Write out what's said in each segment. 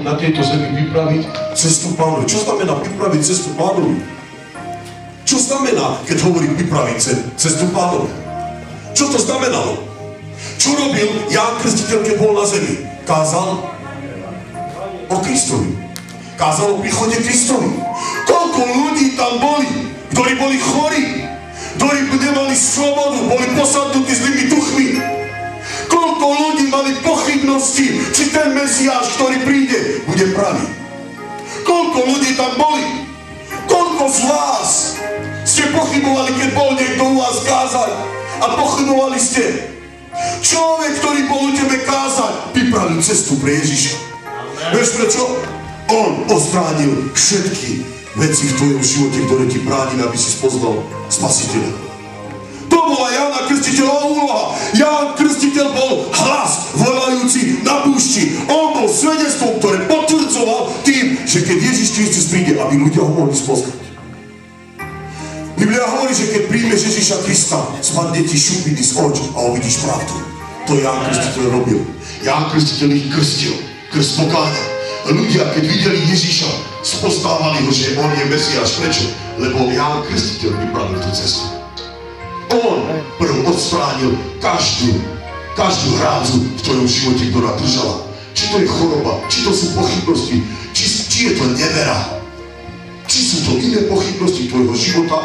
na tejto zemi vypraviť cestu Pánovi. Čo znamená vypraviť cestu Pánovi? Čo znamená, keď hovorí vypraviť cestu Pánovi? Čo to znamenalo? Čo robil Ján Krstiteľ, keď bol na zemi? Kázal o Kristovi. Kázal o príchode Kristovi. Koľko ľudí tam boli, ktorí boli chorí, ktorí nemali slobodu, boli posadnutí zlými duchmi. Koľko ľudí mali pochybnosti, či ten Mesiáš, ktorý príde, bude pravý. Koľko ľudí tam boli. Koľko z vás ste pochybovali, keď bol niekto u vás kázať a pochybovali ste. Človek, ktorý bol u tebe kázať, vypravil cestu pre Ježiša. Vieš prečo? On odstránil všetky veci v tvojom živote, ktoré ti bránili, aby si spoznal Spasiteľa. To bola Jána Krstiteľová úloha. Ján Krstiteľ bol hlas volajúci na púšti. On bol svedectvom, ktoré potvrdzoval tým, že keď Ježiš Kristus príde, aby ľudia ho mohli spoznať. Biblia hovorí, že keď príjmeš Ježiša Krista, spadne ti šupiny z očí a uvidíš pravdu. To Ján Krstiteľ robil. Ján Krstiteľ ich krstil. Krst pokáňa. Ľudia, keď videli Ježiša, spoznávali ho, že on je Mesiáš. Prečo? Lebo Ján Krstiteľ vypravil tú cestu. On prv odstránil každú hrádzu v tvojom živote, ktorá držala. Či to je choroba, či to sú pochybnosti, či je to nevera, či sú to iné pochybnosti tvojho života.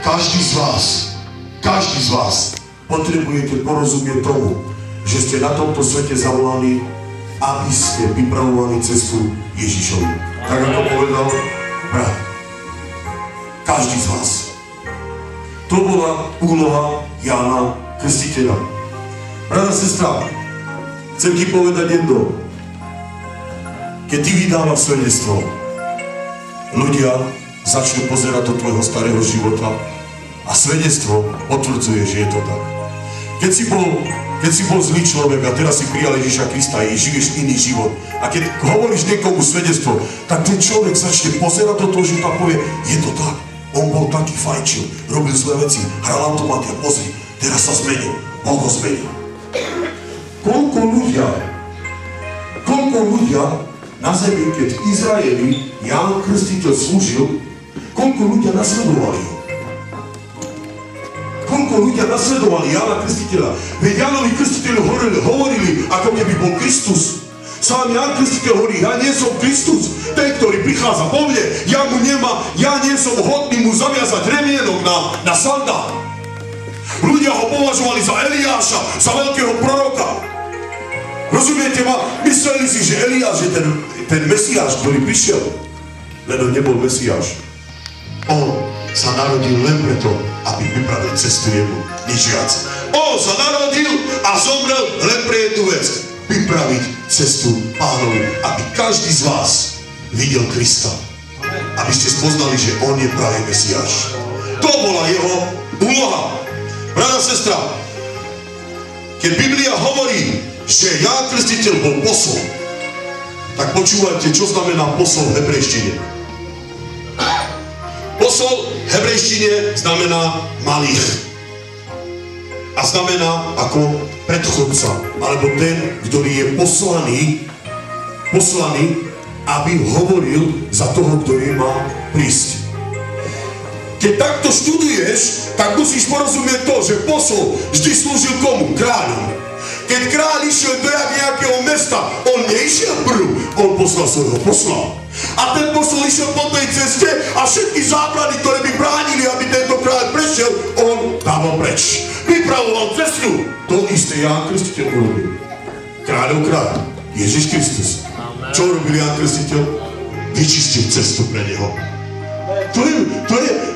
Každý z vás potrebujete porozumieť tomu, že ste na tomto svete zavolaní, aby ste pripravovali cestu Ježišovi. Tak ako povedal brat. Každý z vás. To bola úloha Jána Krstiteľa. Brata, sestra, chcem ti povedať jedno. Keď ty vydávaš svedectvo, ľudia začnú pozerať do tvojho starého života a svedectvo potvrdzuje, že je to tak. Keď si bol zlý človek a teraz si prijal Ježiša Krista a žiješ iný život a keď hovoríš niekomu svedectvo, tak ten človek začne pozerať do toho života a povie, je to tak. On bol taký, fajčil, robil zlé veci, hral automaty a pozri, teraz sa zmenil, Boh ho zmenil. Koľko ľudia na zemi, keď v Izraeli Ján Krstiteľ slúžil, koľko ľudia nasledovali ho. Koľko ľudia nasledovali Jána Krstiteľa. Veď Jánovi Krstiteľu hovorili, ako keby bol Kristus. Sám Ján Krstiteľ hovorí, ja nie som Kristus, ten, ktorý prichádza po mne, ja nie som hodný mu zaviazať remienok na sandál. Ľudia ho považovali za Eliáša, za veľkého proroka. Rozumiete ma? Mysleli si, že Eliáš je ten Mesiáš, ktorý prišiel. Len on nebol Mesiáš. On sa narodil len preto, aby vypravil cestu jemu, nič viac. On sa narodil a zomrel len pre jednu vec. Vypraviť cestu Pánovi, aby každý z vás videl Krista. Aby ste spoznali, že on je pravý Mesiáš. To bola jeho úloha. Brata, sestra, keď Biblia hovorí, že Ján Krstiteľ bol posol, tak počúvajte, čo znamená posol v hebrejštine. Posol v hebrejštine znamená malých. A znamená ako predchodca, alebo ten, ktorý je poslaný, aby hovoril za toho, ktorý má prísť. Keď takto študuješ, tak musíš porozumieť to, že posol vždy slúžil komu? Kráľu. Keď kráľ išiel do nejakého mesta, on neišiel prv, on poslal svojho posla. A ten posol išiel po tej ceste a všetky zábrany, ktoré by bránili, aby tento kráľ prešiel, on dával preč. Vypravoval cestu. To isté Ján Krstiteľ urobil. Kráľov kráľ, Ježiš Kristus. Čo robil Ján Krstiteľ? Vyčistil cestu pre neho.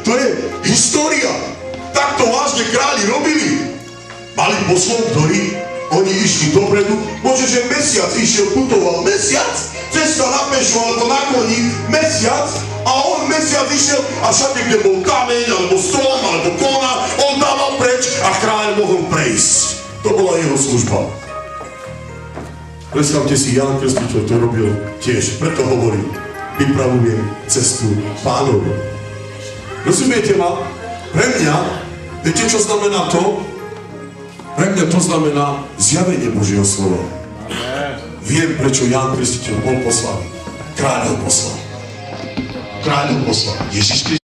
To je história. Takto vážne králi robili. Mali poslov, ktorí oni išli dopredu. Môže, že mesiac išiel, putoval mesiac, cesta na pešu alebo na koní, mesiac, a on mesiac išiel a všade, kde bol kameň, alebo strom, alebo kona, on dával preč a kráľ mohol prejsť. To bola jeho služba. Predstavte si, Ján Krstiteľ to robil tiež, preto hovorí, vypravujem cestu Pánovi. Rozumiete ma? Pre mňa, viete, čo znamená to? Pre mňa to znamená zjavenie Božieho slova. Viem, prečo Ján Krstiteľ bol poslaný. Kráľ ho poslal. Kráľ ho poslal. Ježiš Kristus.